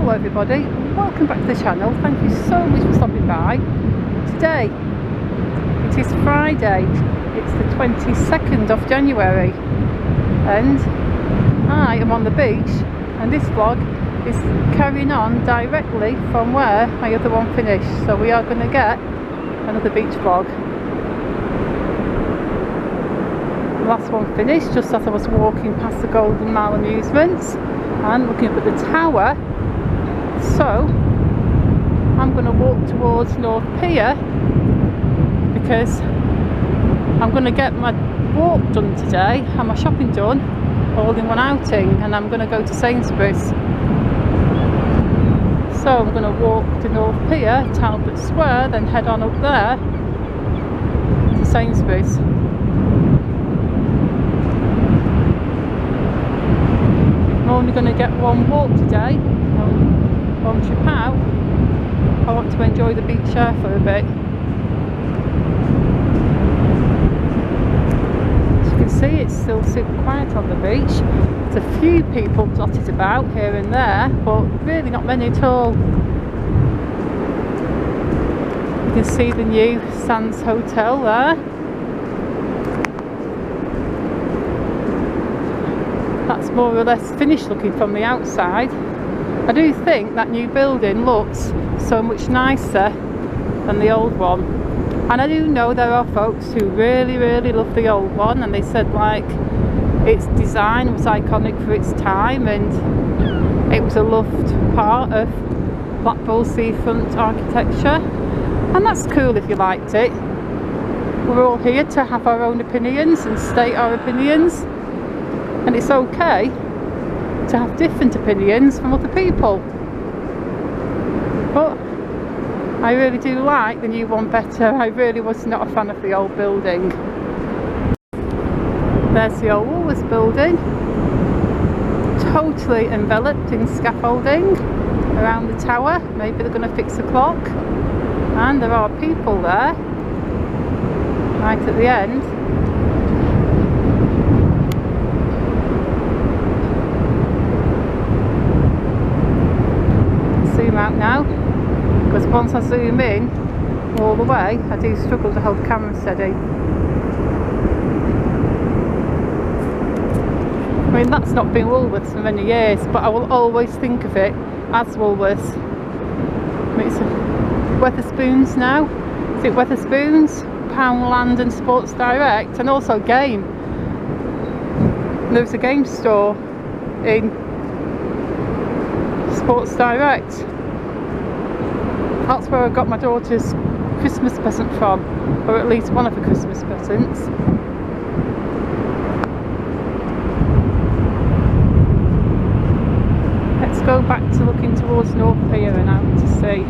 Hello everybody, welcome back to the channel. Thank you so much for stopping by. Today it is Friday, it's the 22nd of January and I am on the beach, and this vlog is carrying on directly from where my other one finished. So we are going to get another beach vlog. The last one finished just as I was walking past the Golden Mile Amusements and looking up at the tower. So I'm going to walk towards North Pier because I'm going to get my walk done today and my shopping done all in one outing, and I'm going to go to Sainsbury's. So I'm going to walk to North Pier, Talbot Square, then head on up there to Sainsbury's. I'm only going to get one walk today, one trip out. I want to enjoy the beach air for a bit. As you can see, it's still super quiet on the beach. There's a few people dotted about here and there, but really not many at all. You can see the new Sands Hotel there. That's more or less finished looking from the outside. I do think that new building looks so much nicer than the old one, and I do know there are folks who really love the old one, and they said like its design was iconic for its time and it was a loved part of Blackpool seafront architecture, and that's cool if you liked it. We're all here to have our own opinions and state our opinions, and it's okay to have different opinions from other people. But I really do like the new one better. I really was not a fan of the old building. There's the old Woolworths building, totally enveloped in scaffolding around the tower. Maybe they're going to fix the clock. And there are people there right at the end. Zoom out now, because once I zoom in all the way I do struggle to hold the camera steady. I mean, that's not been Woolworths for many years, but I will always think of it as Woolworths. I mean, it's Wetherspoons now. Is it Wetherspoons, Poundland and Sports Direct, and also Game. There's a game store in Sports Direct. That's where I got my daughter's Christmas present from, or at least one of the Christmas presents. Let's go back to looking towards North Pier and out to sea.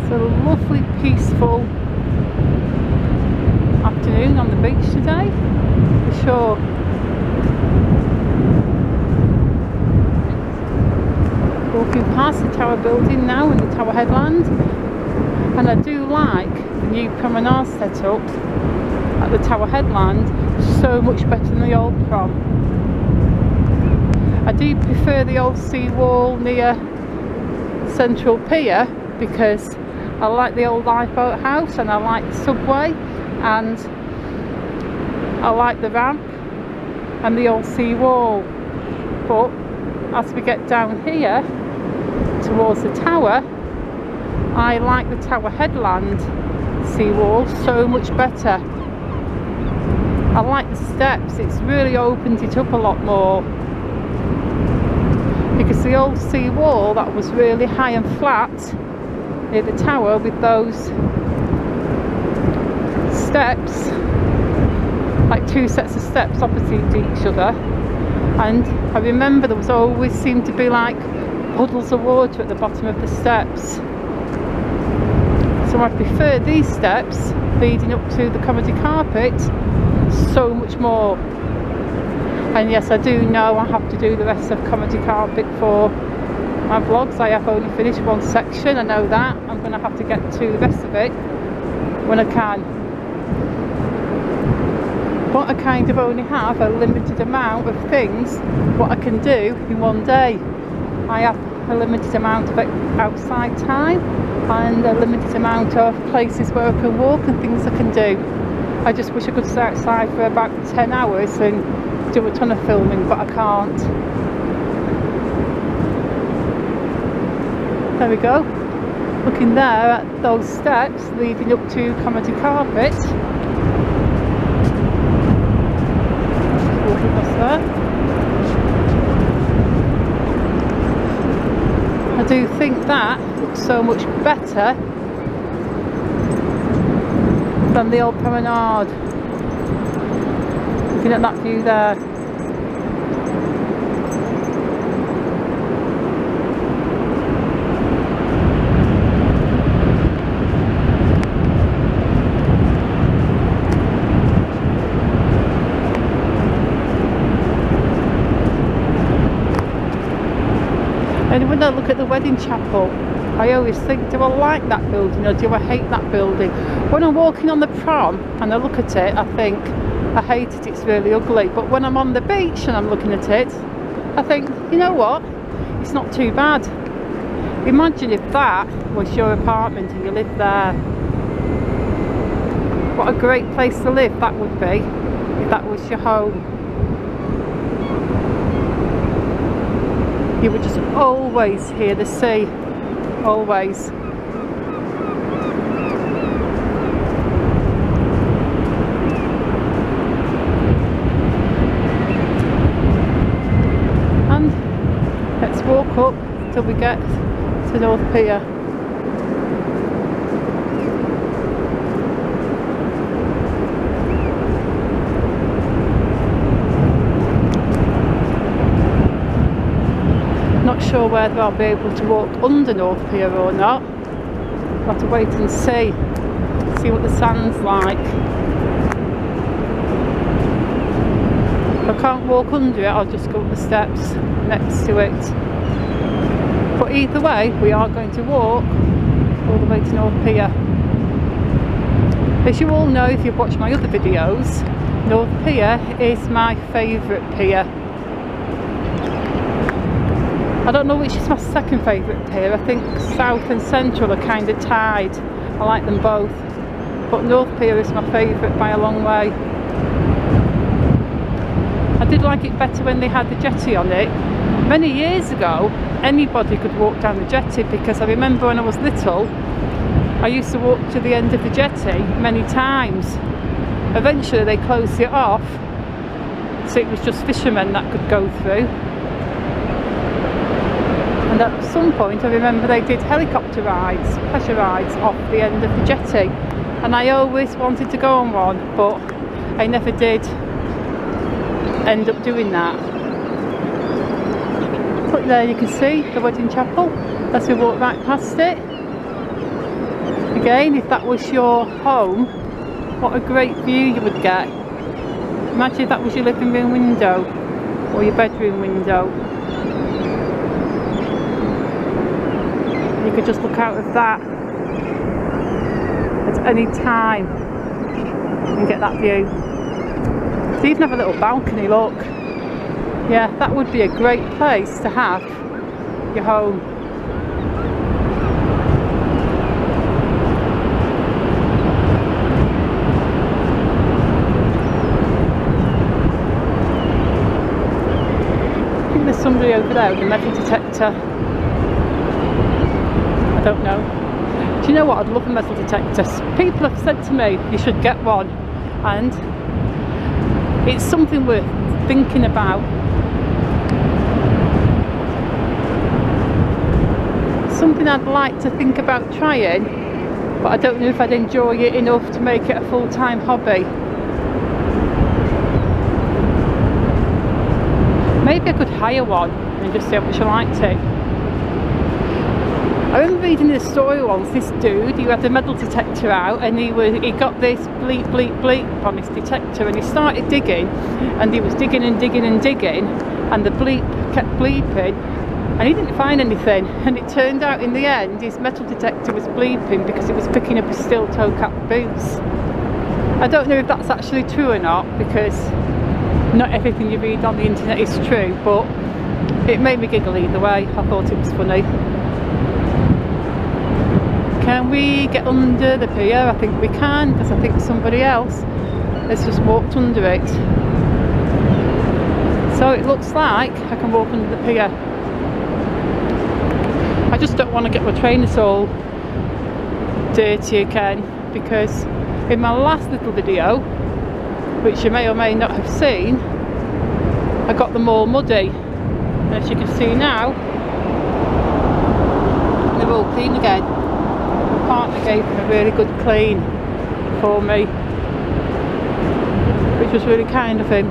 It's a lovely peaceful afternoon on the beach today, for sure. Walking past the tower building now and the tower headland, and I do like the new promenade set up at the tower headland so much better than the old prom. I do prefer the old seawall near Central Pier because I like the old lifeboat house, and I like the subway, and I like the ramp and the old seawall. But as we get down here towards the tower, I like the tower headland seawall so much better. I like the steps, it's really opened it up a lot more, because the old seawall, that was really high and flat near the tower with those steps, like two sets of steps opposite each other, and I remember there was always seemed to be like puddles of water at the bottom of the steps. So I prefer these steps leading up to the comedy carpet so much more. And yes, I do know I have to do the rest of comedy carpet for my vlogs. I have only finished one section, I know that. I'm going to have to get to the rest of it when I can. But I kind of only have a limited amount of things what I can do in one day. I have a limited amount of outside time and a limited amount of places where I can walk and things I can do. I just wish I could stay outside for about 10 hours and do a ton of filming, but I can't. There we go. Looking there at those steps leading up to Comedy Carpet. Walking across there. I do think that looks so much better than the old promenade. Looking at that view there. And when I look at the wedding chapel, I always think, do I like that building or do I hate that building? When I'm walking on the prom and I look at it, I think, I hate it, it's really ugly. But when I'm on the beach and I'm looking at it, I think, you know what, it's not too bad. Imagine if that was your apartment and you lived there. What a great place to live that would be, if that was your home. You would just always hear the sea, always. And let's walk up till we get to North Pier. Not sure whether I'll be able to walk under North Pier or not. I'll have to wait and see what the sand's like. If I can't walk under it, I'll just go up the steps next to it. But either way, we are going to walk all the way to North Pier. As you all know, if you've watched my other videos, North Pier is my favourite pier. I don't know which is my second favourite pier. I think South and Central are kind of tied. I like them both. But North Pier is my favourite by a long way. I did like it better when they had the jetty on it. Many years ago, anybody could walk down the jetty, because I remember when I was little, I used to walk to the end of the jetty many times. Eventually they closed it off, so it was just fishermen that could go through. And at some point I remember they did helicopter rides, pleasure rides off the end of the jetty, and I always wanted to go on one, but I never did end up doing that. But there you can see the wedding chapel as we walk right past it. Again, if that was your home, what a great view you would get. Imagine if that was your living room window or your bedroom window. You could just look out of that at any time and get that view. So even have a little balcony, look. Yeah, that would be a great place to have your home. I think there's somebody over there with a metal detector. I don't know. Do you know what? I'd love a metal detector. People have said to me you should get one, and it's something worth thinking about. Something I'd like to think about trying, but I don't know if I'd enjoy it enough to make it a full-time hobby. Maybe I could hire one and just see how much I liked it. I remember reading this story once, this dude, he had the metal detector out and he got this bleep bleep bleep on his detector, and he started digging, and he was digging and digging and digging, and the bleep kept bleeping, and he didn't find anything, and it turned out in the end his metal detector was bleeping because it was picking up his steel toe cap boots. I don't know if that's actually true or not, because not everything you read on the internet is true, but it made me giggle either way. I thought it was funny. Can we get under the pier? I think we can, because I think somebody else has just walked under it. So it looks like I can walk under the pier. I just don't want to get my trainers all dirty again, because in my last little video, which you may or may not have seen, I got them all muddy. And as you can see now, they're all clean again. My partner gave them a really good clean for me, which was really kind of him.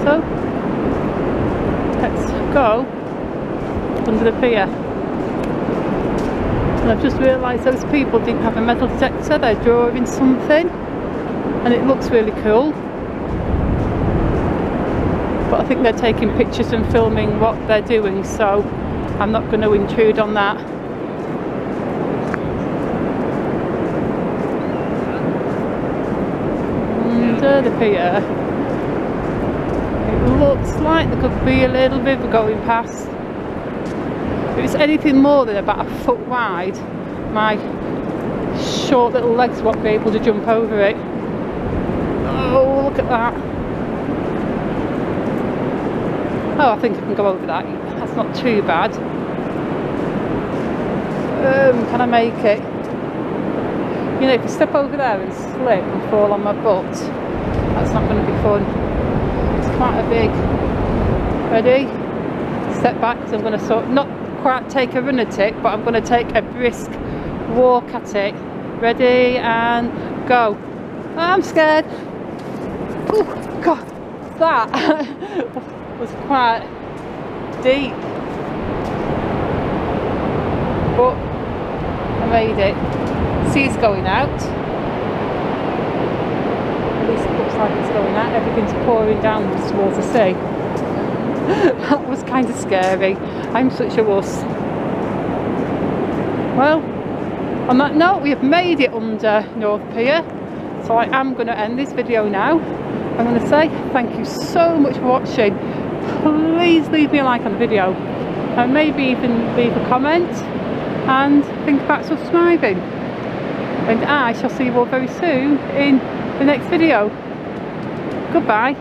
So let's go under the pier. And I've just realised those people didn't have a metal detector, they're drawing something and it looks really cool. But I think they're taking pictures and filming what they're doing, so I'm not going to intrude on that. Under the pier. It looks like there could be a little river going past. If it's anything more than about a foot wide, my short little legs won't be able to jump over it. Oh, look at that. Oh, I think I can go over that. That's not too bad. Can I make it? You know, if you step over there and slip and fall on my butt, that's not going to be fun. It's quite a big. Ready? Step back, because I'm going to sort not quite take a run at it, but I'm going to take a brisk walk at it. Ready and go. Oh, I'm scared. Oh God, that was quite deep, but I made it. Sea's going out. At least it looks like it's going out. Everything's pouring downwards towards the sea. That was kind of scary. I'm such a wuss. Well, on that note, we have made it under North Pier, so I am going to end this video now. I'm going to say thank you so much for watching. Please leave me a like on the video and maybe even leave a comment and think about subscribing. And I shall see you all very soon in the next video. Goodbye.